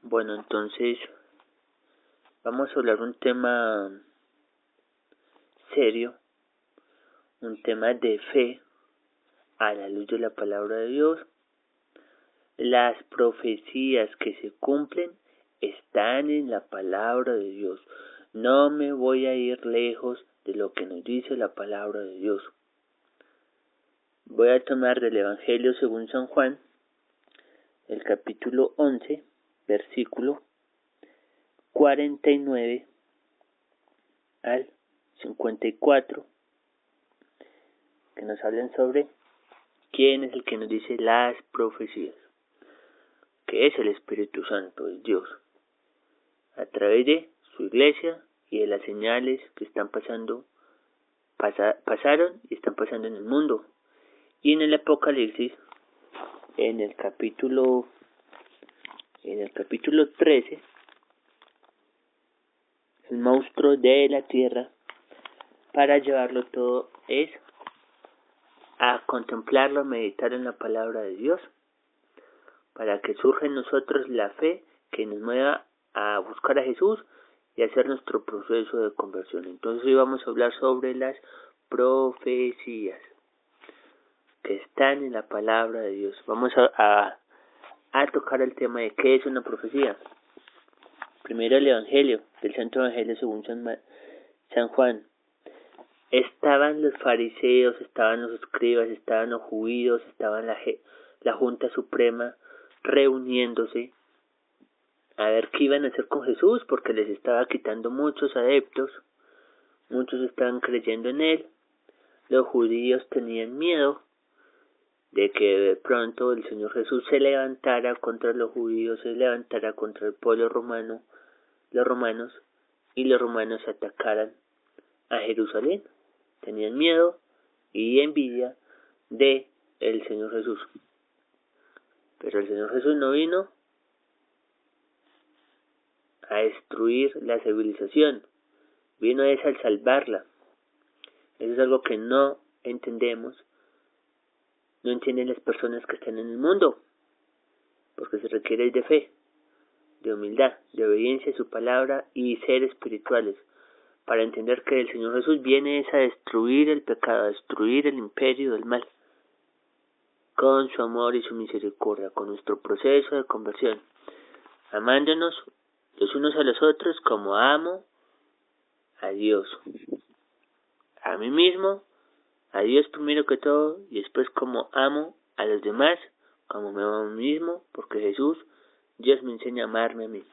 Bueno, entonces vamos a hablar un tema serio, un tema de fe a la luz de la palabra de Dios. Las profecías que se cumplen están en la palabra de Dios. No me voy a ir lejos de lo que nos dice la palabra de Dios. Voy a tomar del Evangelio según San Juan, el capítulo 11, versículo 49 al 54, que nos hablan sobre quién es el que nos dice las profecías, que es el Espíritu Santo, es Dios, a través de su iglesia y de las señales que están pasaron y están pasando en el mundo. Y en el Apocalipsis, en el capítulo 13, el monstruo de la tierra, para llevarlo todo es a contemplarlo, a meditar en la palabra de Dios, para que surja en nosotros la fe que nos mueva a buscar a Jesús y hacer nuestro proceso de conversión. Entonces hoy vamos a hablar sobre las profecías que están en la palabra de Dios. Vamos a tocar el tema de qué es una profecía. Primero el Evangelio, del Santo Evangelio según San Juan. Estaban los fariseos, estaban los escribas, estaban los judíos, estaban la Junta Suprema reuniéndose a ver qué iban a hacer con Jesús, porque les estaba quitando muchos adeptos, muchos estaban creyendo en él. Los judíos tenían miedo de que de pronto el Señor Jesús se levantara contra los judíos, se levantara contra el pueblo romano, los romanos, y los romanos atacaran a Jerusalén. Tenían miedo y envidia de el Señor Jesús. Pero el Señor Jesús no vino a destruir la civilización, vino a salvarla. Eso es algo que no entendemos, no entienden las personas que están en el mundo, porque se requiere de fe, de humildad, de obediencia a su palabra y ser espirituales, para entender que el Señor Jesús viene a destruir el pecado, a destruir el imperio del mal, con su amor y su misericordia, con nuestro proceso de conversión, amándonos los unos a los otros como amo a Dios, a mí mismo, a Dios primero que todo, y después como amo a los demás, como me amo a mí mismo, porque Jesús, Dios me enseña a amarme a mí.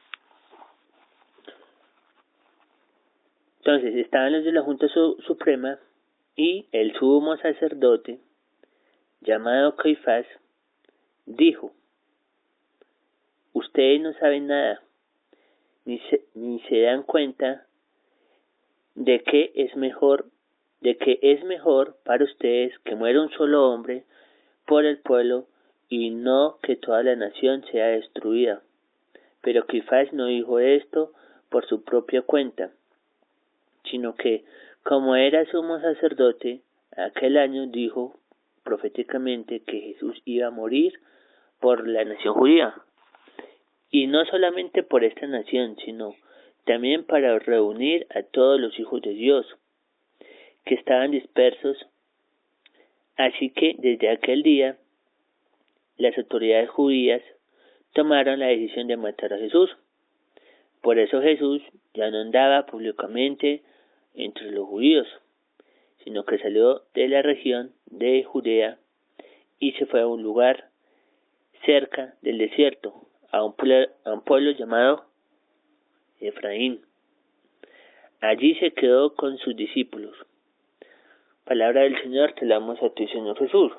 Entonces estaban los de la Junta Suprema y el sumo sacerdote, llamado Caifás, dijo: ustedes no saben nada, ni se dan cuenta de que es mejor para ustedes que muera un solo hombre por el pueblo y no que toda la nación sea destruida. Pero Caifás no dijo esto por su propia cuenta, sino que, como era sumo sacerdote, aquel año dijo proféticamente que Jesús iba a morir por la nación judía. Y no solamente por esta nación, sino también para reunir a todos los hijos de Dios que estaban dispersos. Así que desde aquel día las autoridades judías tomaron la decisión de matar a Jesús. Por eso Jesús ya no andaba públicamente entre los judíos, sino que salió de la región de Judea y se fue a un lugar cerca del desierto, a un pueblo llamado Efraín. Allí se quedó con sus discípulos. Palabra del Señor, te la damos a ti, Señor Jesús.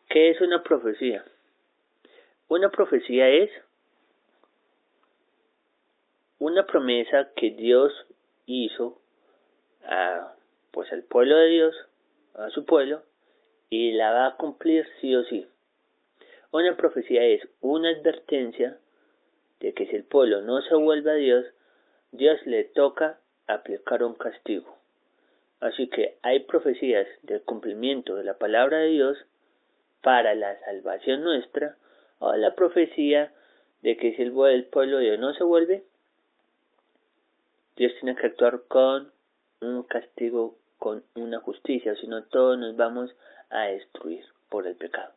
¿Qué es una profecía? Una profecía es una promesa que Dios hizo al pueblo de Dios, a su pueblo, y la va a cumplir sí o sí. Una profecía es una advertencia de que si el pueblo no se vuelve a Dios, Dios le toca aplicar un castigo. Así que hay profecías del cumplimiento de la palabra de Dios para la salvación nuestra, o la profecía de que si el pueblo de Dios no se vuelve, Dios tiene que actuar con un castigo, con una justicia, o si no todos nos vamos a destruir por el pecado.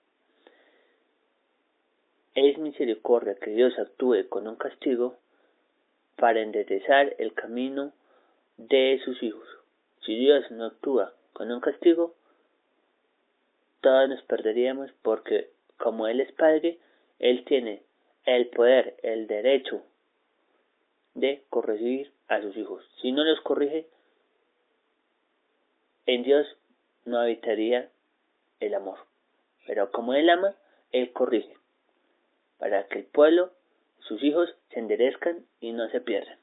Es misericordia que Dios actúe con un castigo para enderezar el camino de sus hijos. Si Dios no actúa con un castigo, todos nos perderíamos porque como Él es Padre, Él tiene el poder, el derecho de corregir a sus hijos. Si no los corrige, en Dios no habitaría el amor. Pero como Él ama, Él corrige para que el pueblo, sus hijos, se enderezcan y no se pierdan.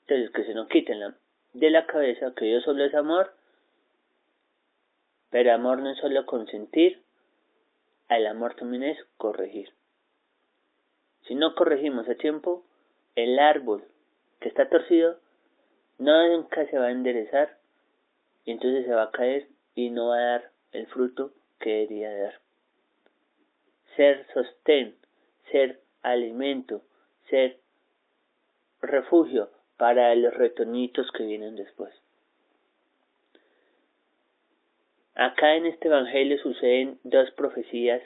Entonces, que se nos quiten de la cabeza que Dios solo es amor, pero amor no es solo consentir, el amor también es corregir. Si no corregimos a tiempo, el árbol que está torcido nunca se va a enderezar y entonces se va a caer y no va a dar el fruto que debería dar. Ser sostén, ser alimento, ser refugio para los retoñitos que vienen después. Acá en este evangelio suceden dos profecías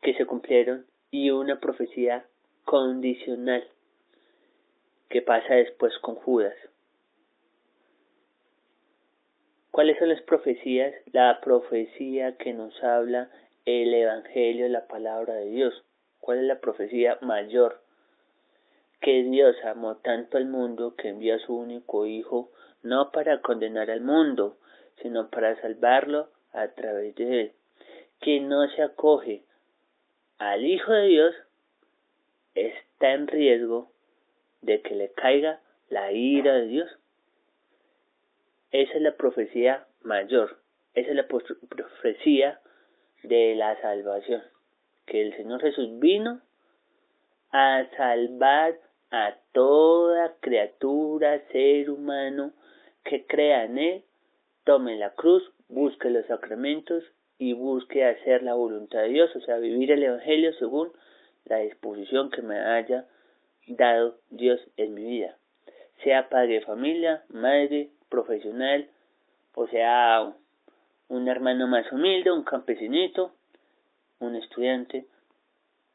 que se cumplieron y una profecía condicional que pasa después con Judas. ¿Cuáles son las profecías? La profecía que nos habla el evangelio, la palabra de Dios. ¿Cuál es la profecía mayor? Que Dios amó tanto al mundo que envió a su único Hijo, no para condenar al mundo, sino para salvarlo a través de él. Quien no se acoge al Hijo de Dios está en riesgo de que le caiga la ira de Dios. Esa es la profecía mayor, esa es la profecía de la salvación, que el Señor Jesús vino a salvar a toda criatura, ser humano que crea en Él, tome la cruz, busque los sacramentos y busque hacer la voluntad de Dios, o sea, vivir el Evangelio según la disposición que me haya dado Dios en mi vida. Sea padre de familia, madre, profesional, o sea, un hermano más humilde, un campesinito, un estudiante.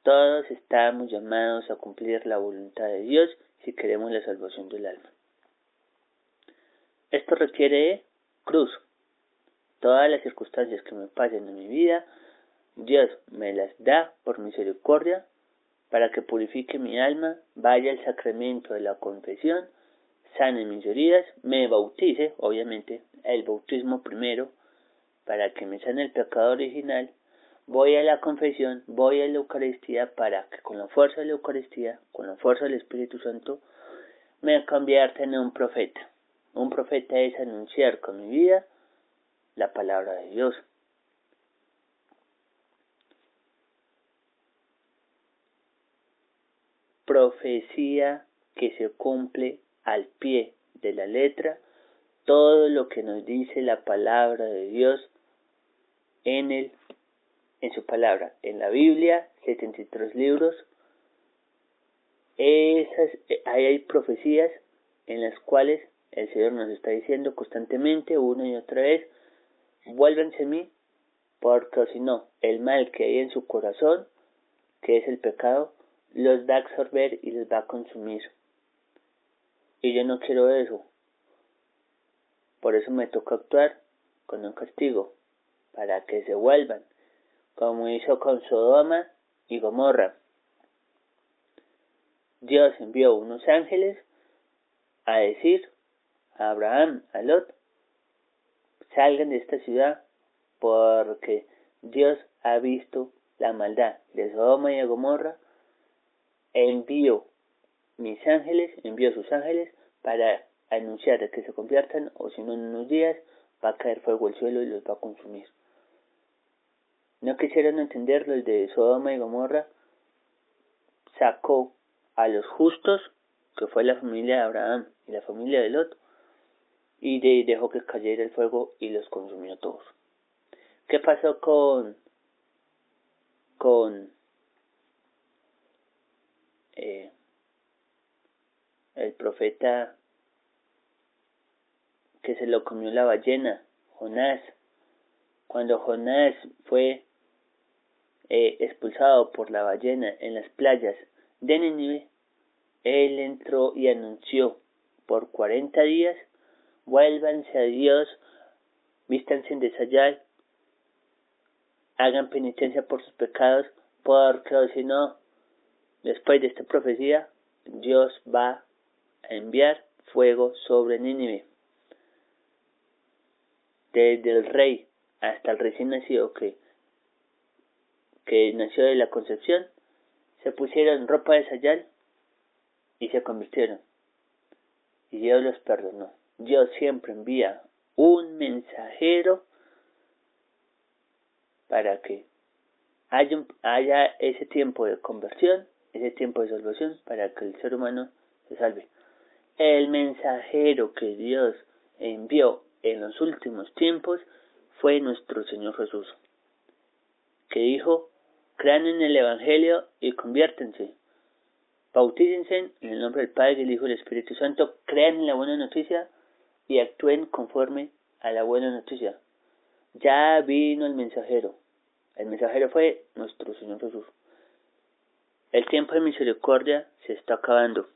Todos estamos llamados a cumplir la voluntad de Dios si queremos la salvación del alma. Esto requiere cruz. Todas las circunstancias que me pasen en mi vida, Dios me las da por misericordia para que purifique mi alma, vaya al sacramento de la confesión, sane mis heridas, me bautice, obviamente el bautismo primero, para que me sane el pecado original. Voy a la confesión, voy a la Eucaristía para que con la fuerza de la Eucaristía, con la fuerza del Espíritu Santo, me convierta en un profeta. Un profeta es anunciar con mi vida la palabra de Dios. Profecía que se cumple al pie de la letra, todo lo que nos dice la palabra de Dios en su palabra, en la Biblia, 73 libros. Ahí hay profecías en las cuales el Señor nos está diciendo constantemente, una y otra vez, vuélvanse a mí, porque si no, el mal que hay en su corazón, que es el pecado, los va a absorber y los va a consumir. Y yo no quiero eso. Por eso me toca actuar con un castigo, para que se vuelvan, como hizo con Sodoma y Gomorra. Dios envió unos ángeles a decir a Abraham, a Lot, salgan de esta ciudad porque Dios ha visto la maldad de Sodoma y de Gomorra. Envió sus ángeles para anunciar de que se conviertan, o si no en unos días va a caer fuego del cielo y los va a consumir. No quisieron entenderlo. El de Sodoma y Gomorra sacó a los justos, que fue la familia de Abraham y la familia de Lot, y dejó que cayera el fuego y los consumió todos. ¿Qué pasó con con el profeta que se lo comió la ballena, Jonás. Cuando Jonás fue expulsado por la ballena en las playas de Nínive, él entró y anunció por 40 días, vuélvanse a Dios, vístanse de sayal, hagan penitencia por sus pecados, porque si no, después de esta profecía, Dios va a enviar fuego sobre Nínive. Desde el rey hasta el recién nacido que nació de la concepción, se pusieron ropa de sayal y se convirtieron. Y Dios los perdonó. Dios siempre envía un mensajero para que haya ese tiempo de conversión, ese tiempo de salvación, para que el ser humano se salve. El mensajero que Dios envió en los últimos tiempos fue nuestro Señor Jesús, que dijo: crean en el Evangelio y conviértense, bautícense en el nombre del Padre, del Hijo y del Espíritu Santo, crean en la buena noticia y actúen conforme a la buena noticia. Ya vino el mensajero fue nuestro Señor Jesús. El tiempo de misericordia se está acabando.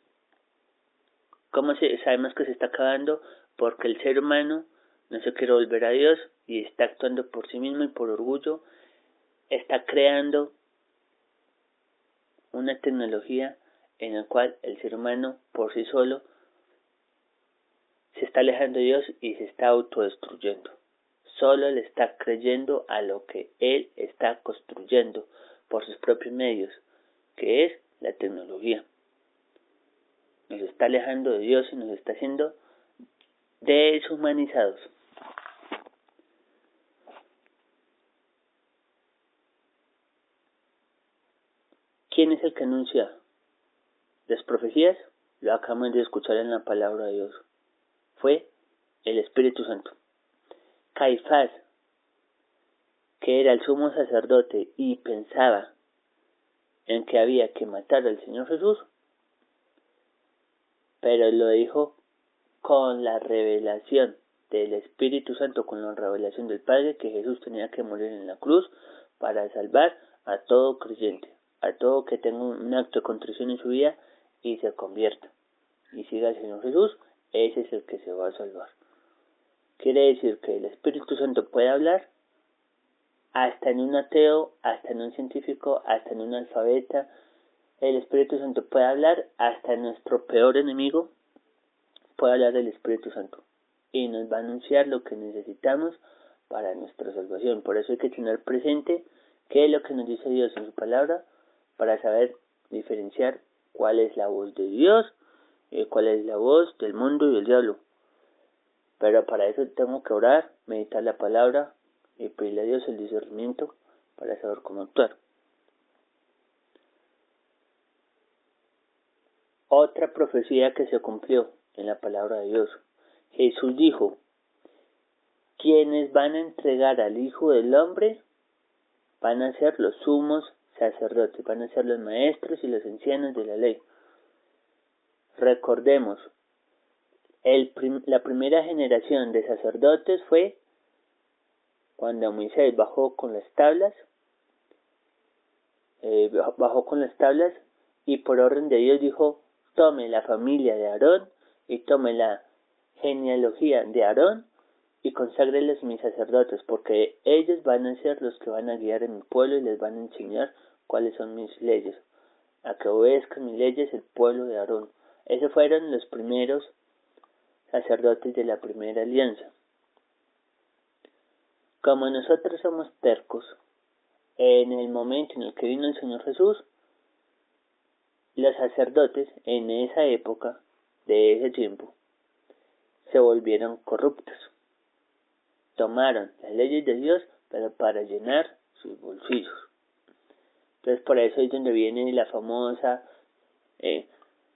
¿Cómo sabemos que se está acabando? Porque el ser humano no se quiere volver a Dios y está actuando por sí mismo y por orgullo. Está creando una tecnología en la cual el ser humano por sí solo se está alejando de Dios y se está autodestruyendo. Solo le está creyendo a lo que él está construyendo por sus propios medios, que es la tecnología. Nos está alejando de Dios y nos está haciendo deshumanizados. ¿Quién es el que anuncia las profecías? Lo acabamos de escuchar en la palabra de Dios. Fue el Espíritu Santo. Caifás, que era el sumo sacerdote y pensaba en que había que matar al Señor Jesús, pero lo dijo con la revelación del Espíritu Santo, con la revelación del Padre, que Jesús tenía que morir en la cruz para salvar a todo creyente, a todo que tenga un acto de contrición en su vida y se convierta y siga al Señor Jesús. Ese es el que se va a salvar. Quiere decir que el Espíritu Santo puede hablar hasta en un ateo, hasta en un científico, hasta en un analfabeta. El Espíritu Santo puede hablar hasta en nuestro peor enemigo, puede hablar del Espíritu Santo y nos va a anunciar lo que necesitamos para nuestra salvación. Por eso hay que tener presente qué es lo que nos dice Dios en su palabra, para saber diferenciar cuál es la voz de Dios y cuál es la voz del mundo y del diablo. Pero para eso tengo que orar, meditar la palabra y pedirle a Dios el discernimiento para saber cómo actuar. Otra profecía que se cumplió en la palabra de Dios. Jesús dijo: quienes van a entregar al Hijo del Hombre van a ser los sumos sacerdotes, van a ser los maestros y los ancianos de la ley. Recordemos, la primera generación de sacerdotes fue cuando Moisés bajó con las tablas y por orden de Dios dijo: tome la familia de Aarón y tome la genealogía de Aarón y conságreles mis sacerdotes, porque ellos van a ser los que van a guiar a mi pueblo y les van a enseñar cuáles son mis leyes, a que obedezcan mis leyes el pueblo de Aarón. Esos fueron los primeros sacerdotes de la primera alianza. Como nosotros somos tercos, en el momento en el que vino el Señor Jesús, los sacerdotes en esa época, de ese tiempo, se volvieron corruptos. Tomaron las leyes de Dios, pero para llenar sus bolsillos. Entonces por eso es donde viene la famosa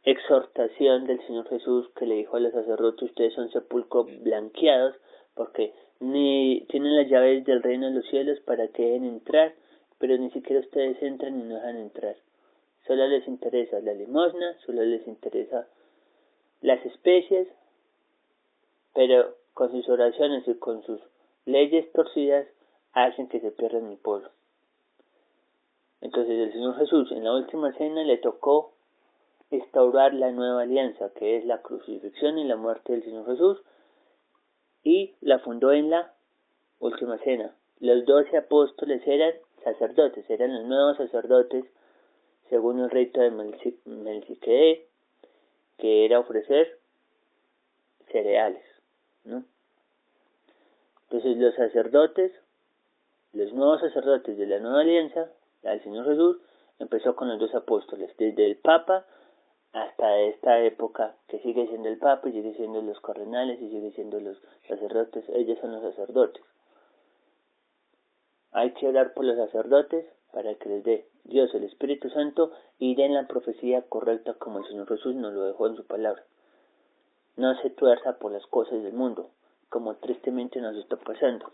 exhortación del Señor Jesús, que le dijo a los sacerdotes: ustedes son sepulcros blanqueados, porque ni tienen las llaves del reino de los cielos para que dejen entrar pero ni siquiera ustedes entran y no dejan entrar. Solo les interesa la limosna, solo les interesa las especies, pero con sus oraciones y con sus leyes torcidas hacen que se pierdan mi pueblo. Entonces el Señor Jesús en la última cena le tocó instaurar la nueva alianza, que es la crucifixión y la muerte del Señor Jesús, y la fundó en la última cena. Los 12 apóstoles eran sacerdotes, eran los nuevos sacerdotes según el rito de Melquisedec, que era ofrecer cereales, ¿no? Entonces los sacerdotes, los nuevos sacerdotes de la nueva alianza, el Señor Jesús, empezó con los 2 apóstoles, desde el Papa hasta esta época, que sigue siendo el Papa y sigue siendo los cardenales y sigue siendo los sacerdotes. Ellos son los sacerdotes. Hay que orar por los sacerdotes para que les dé Dios el Espíritu Santo y den la profecía correcta como el Señor Jesús nos lo dejó en su palabra. No se tuerza por las cosas del mundo, como tristemente nos está pasando,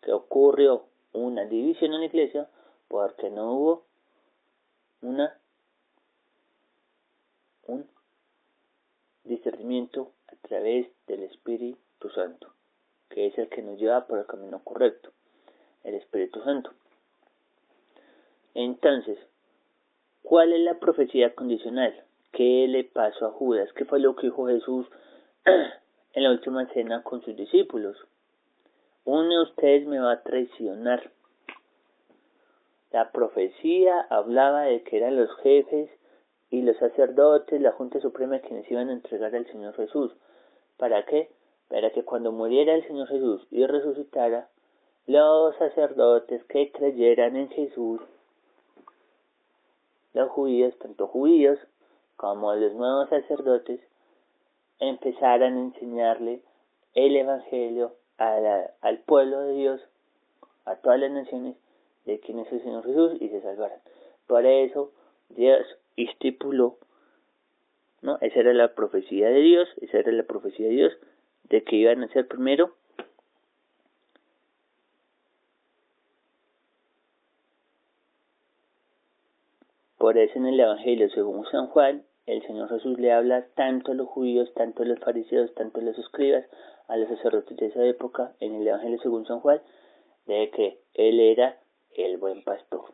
que ocurrió una división en la iglesia porque no hubo un discernimiento a través del Espíritu Santo, que es el que nos lleva por el camino correcto, el Espíritu Santo. Entonces, ¿cuál es la profecía condicional? ¿Qué le pasó a Judas? ¿Qué fue lo que dijo Jesús en la última cena con sus discípulos? Uno de ustedes me va a traicionar. La profecía hablaba de que eran los jefes y los sacerdotes, la Junta Suprema, quienes iban a entregar al Señor Jesús. ¿Para qué? Para que cuando muriera el Señor Jesús y resucitara, los sacerdotes que creyeran en Jesús, los judíos, tanto judíos como los nuevos sacerdotes, empezaran a enseñarle el Evangelio al pueblo de Dios, a todas las naciones, de quién es el Señor Jesús, y se salvaran. Por eso Dios estipuló, ¿no? Esa era la profecía de Dios, de que iban a ser primero por eso en el Evangelio según San Juan, el Señor Jesús le habla tanto a los judíos, tanto a los fariseos, tanto a los escribas, a los sacerdotes de esa época, en el Evangelio según San Juan, de que Él era el buen pastor.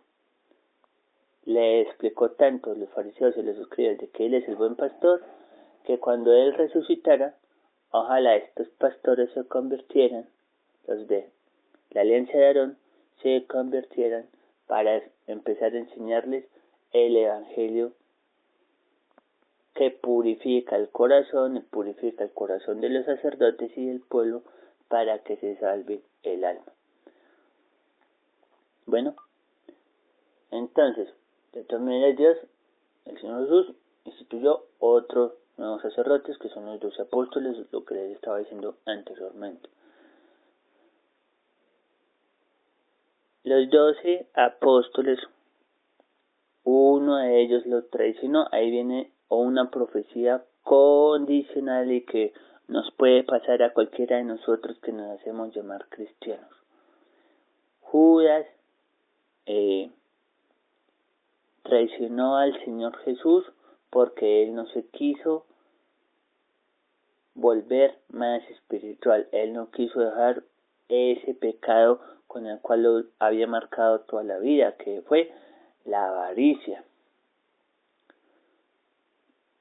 Le explicó tanto a los fariseos y a los escribas de que Él es el buen pastor, que cuando Él resucitara, ojalá estos pastores se convirtieran, los de la alianza de Aarón, se convirtieran para empezar a enseñarles el Evangelio que purifica el corazón de los sacerdotes y del pueblo para que se salve el alma. Bueno, entonces, de todas maneras Dios, el Señor Jesús, instituyó otros nuevos sacerdotes que son los 12 apóstoles, lo que les estaba diciendo anteriormente. Los 12 apóstoles, uno de ellos lo traicionó. Ahí viene una profecía condicional y que nos puede pasar a cualquiera de nosotros que nos hacemos llamar cristianos. Judas traicionó al Señor Jesús porque él no se quiso volver más espiritual. Él no quiso dejar ese pecado con el cual lo había marcado toda la vida, que fue la avaricia.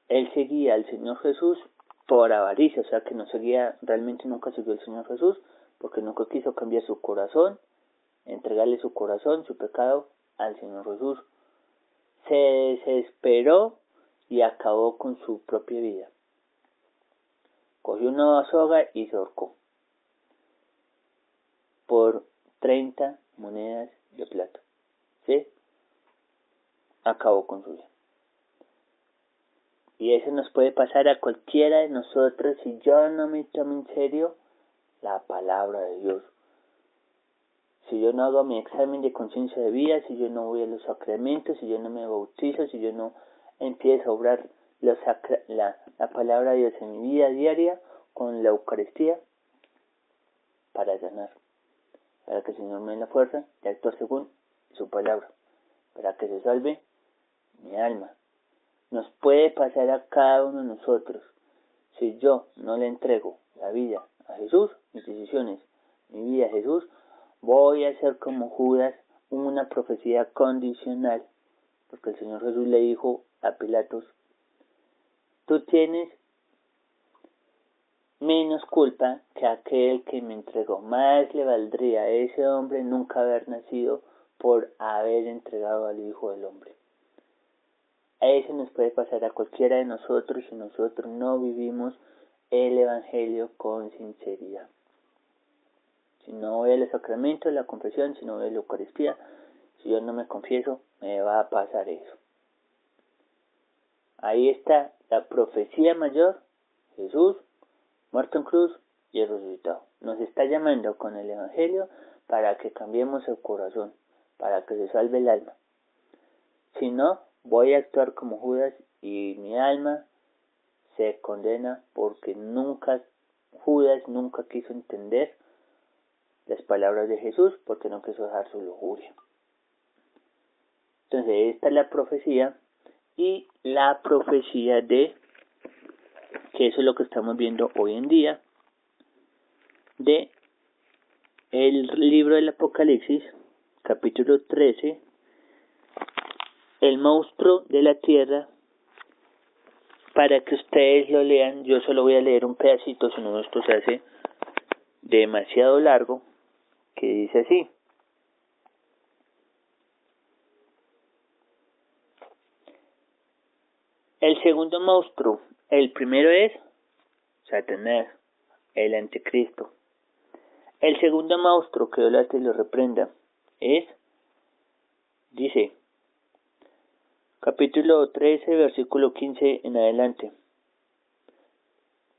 Él seguía al Señor Jesús por avaricia, o sea que no seguía, realmente nunca siguió al Señor Jesús, porque nunca quiso cambiar su corazón, entregarle su corazón, su pecado al Señor Jesús. Se desesperó y acabó con su propia vida. Cogió una soga y se ahorcó por 30 monedas de plata. ¿Sí? Acabó con su vida. Y eso nos puede pasar a cualquiera de nosotros si yo no me tomo en serio la palabra de Dios. Si yo no hago mi examen de conciencia de vida, si yo no voy a los sacramentos, si yo no me bautizo, si yo no empiezo a obrar la palabra de Dios en mi vida diaria con la Eucaristía para sanar, para que el Señor me dé la fuerza de actuar según su palabra, para que se salve mi alma. Nos puede pasar a cada uno de nosotros. Si yo no le entrego la vida a Jesús, mis decisiones, mi vida a Jesús, voy a ser como Judas, una profecía condicional. Porque el Señor Jesús le dijo a Pilatos, tú tienes menos culpa que aquel que me entregó. Más le valdría a ese hombre nunca haber nacido por haber entregado al Hijo del Hombre. A eso nos puede pasar a cualquiera de nosotros si nosotros no vivimos el Evangelio con sinceridad. Si no voy a los sacramentos, la confesión, si no voy a la Eucaristía, si yo no me confieso, me va a pasar eso. Ahí está la profecía mayor, Jesús, muerto en cruz y resucitado. Nos está llamando con el Evangelio para que cambiemos el corazón, para que se salve el alma. Si no, voy a actuar como Judas y mi alma se condena porque Judas nunca quiso entender las palabras de Jesús porque no quiso dejar su lujuria. Entonces esta es la profecía y la profecía que eso es lo que estamos viendo hoy en día, de el libro del Apocalipsis, capítulo 13, el monstruo de la tierra. Para que ustedes lo lean, yo solo voy a leer un pedacito, si no esto se hace demasiado largo, que dice así. El segundo monstruo, el primero es Satanás, el anticristo. El segundo monstruo, que Dios te lo reprenda, dice, capítulo 13, versículo 15 en adelante.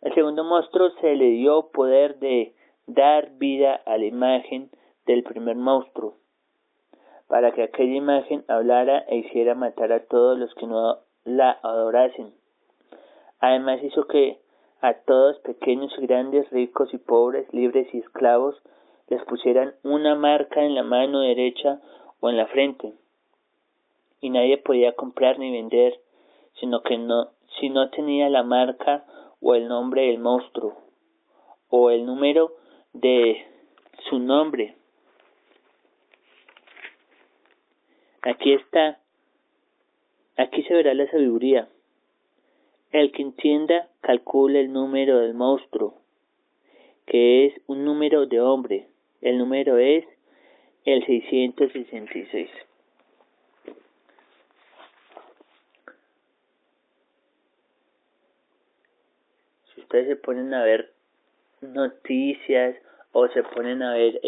El segundo monstruo se le dio poder de dar vida a la imagen del primer monstruo, para que aquella imagen hablara e hiciera matar a todos los que no la adorasen. Además hizo que a todos, pequeños y grandes, ricos y pobres, libres y esclavos, les pusieran una marca en la mano derecha o en la frente. Y nadie podía comprar ni vender, si no tenía la marca o el nombre del monstruo, o el número de su nombre. Aquí se verá la sabiduría. El que entienda, calcule el número del monstruo, que es un número de hombre. El número es el 666. Si ustedes se ponen a ver noticias o se ponen a ver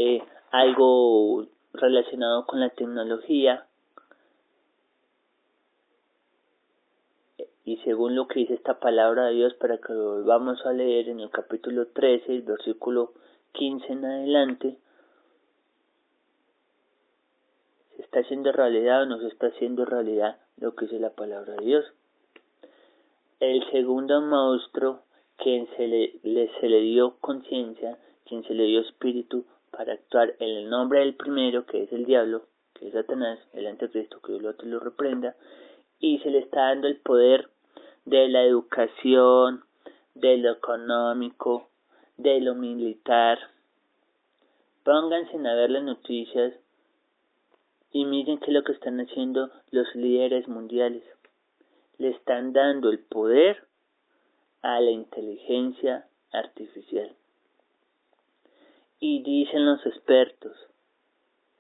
algo relacionado con la tecnología, y según lo que dice esta palabra de Dios, para que lo vamos a leer en el capítulo 13, el versículo 15 en adelante, ¿se está haciendo realidad o no se está haciendo realidad lo que dice la palabra de Dios? El segundo monstruo, quien se le dio conciencia, quien se le dio espíritu para actuar en el nombre del primero, que es el diablo, que es Satanás, el anticristo, que Dios te lo reprenda, y se le está dando el poder de la educación, de lo económico, de lo militar. Pónganse a ver las noticias y miren qué es lo que están haciendo los líderes mundiales. Le están dando el poder a la inteligencia artificial. Y dicen los expertos,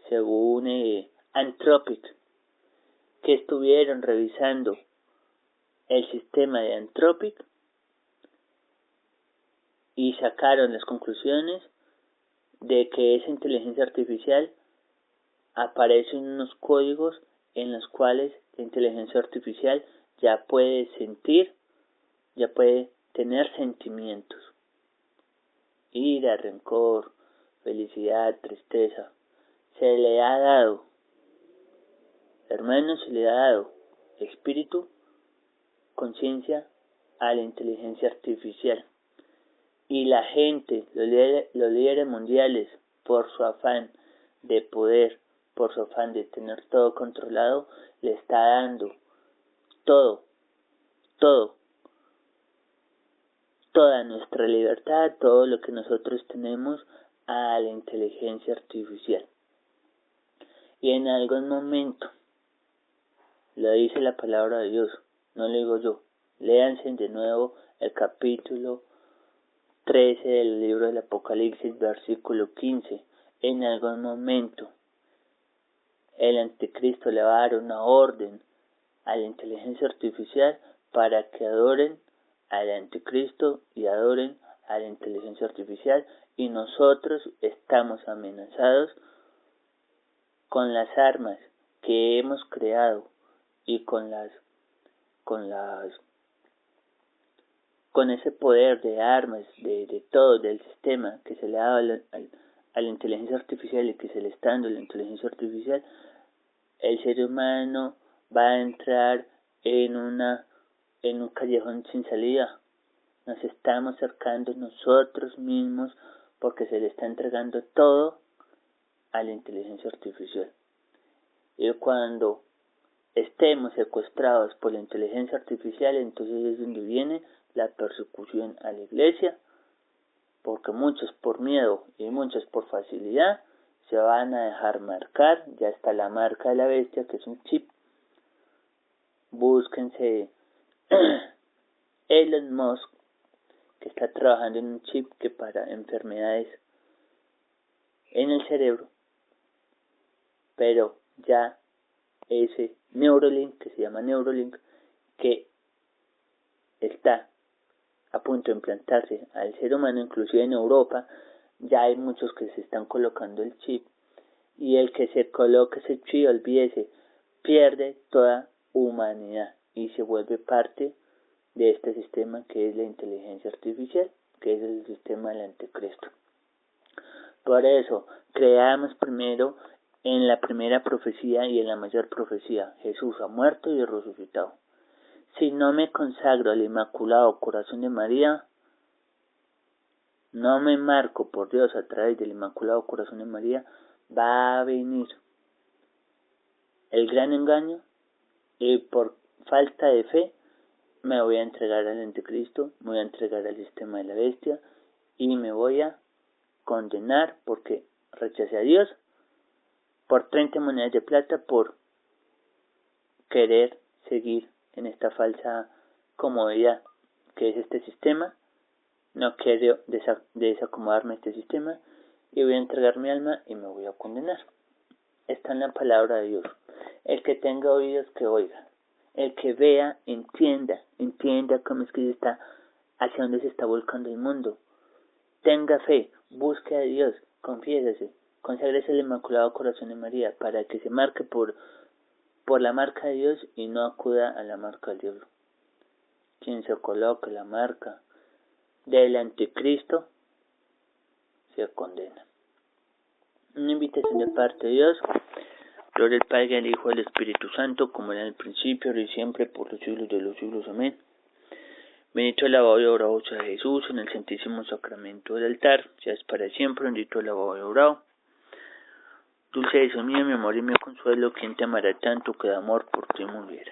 según Anthropic, que estuvieron revisando el sistema de Anthropic y sacaron las conclusiones de que esa inteligencia artificial aparecen unos códigos en los cuales la inteligencia artificial ya puede sentir, ya puede tener sentimientos, ira, rencor, felicidad, tristeza. Se le ha dado, hermanos, se le ha dado espíritu, conciencia a la inteligencia artificial. Y la gente, los líderes mundiales, por su afán de poder, por su afán de tener todo controlado, le está dando todo, toda nuestra libertad, todo lo que nosotros tenemos a la inteligencia artificial. Y en algún momento, lo dice la palabra de Dios, no lo digo yo, léanse de nuevo el capítulo 13 del libro del Apocalipsis, versículo 15. En algún momento, el anticristo le va a dar una orden a la inteligencia artificial para que adoren al anticristo y adoren a la inteligencia artificial, y nosotros estamos amenazados con las armas que hemos creado y con ese poder de armas, de todo, del sistema que se le ha dado a la inteligencia artificial y que se le está dando a la inteligencia artificial. El ser humano va a entrar en un callejón sin salida. Nos estamos acercando nosotros mismos porque se le está entregando todo a la inteligencia artificial. Y cuando estemos secuestrados por la inteligencia artificial, entonces es donde viene la persecución a la iglesia, porque muchos por miedo y muchos por facilidad se van a dejar marcar. Ya está la marca de la bestia, que es un chip. Búsquense Elon Musk, que está trabajando en un chip que para enfermedades en el cerebro, pero ya ese Neuralink, que se llama Neuralink, que está a punto de implantarse al ser humano, inclusive en Europa, ya hay muchos que se están colocando el chip, y el que se coloque ese chip, olvídese, pierde toda humanidad y se vuelve parte de este sistema que es la inteligencia artificial, que es el sistema del anticristo. Por eso, creamos primero en la primera profecía y en la mayor profecía: Jesús ha muerto y resucitado. Si no me consagro al Inmaculado Corazón de María, no me marco por Dios a través del Inmaculado Corazón de María, va a venir el gran engaño, y por falta de fe me voy a entregar al anticristo, me voy a entregar al sistema de la bestia y me voy a condenar porque rechacé a Dios por 30 monedas de plata, por querer seguir en esta falsa comodidad que es este sistema. No quiero desacomodarme a este sistema y voy a entregar mi alma y me voy a condenar. Está en la palabra de Dios. El que tenga oídos, que oiga. El que vea, entienda cómo es que hacia dónde se está volcando el mundo. Tenga fe, busque a Dios, confiésese, conságrese al Inmaculado Corazón de María para que se marque por la marca de Dios y no acuda a la marca del diablo. Quien se coloque la marca del anticristo se condena. Una invitación de parte de Dios. Gloria al Padre, al Hijo y al Espíritu Santo, como era en el principio, ahora y siempre, por los siglos de los siglos. Amén. Bendito el lavado y obrado sea Jesús en el Santísimo Sacramento del altar, seas para siempre bendito el lavado y obrado. Dulce Jesús mío, mi amor y mi consuelo, quien te amará tanto que de amor por ti muriera.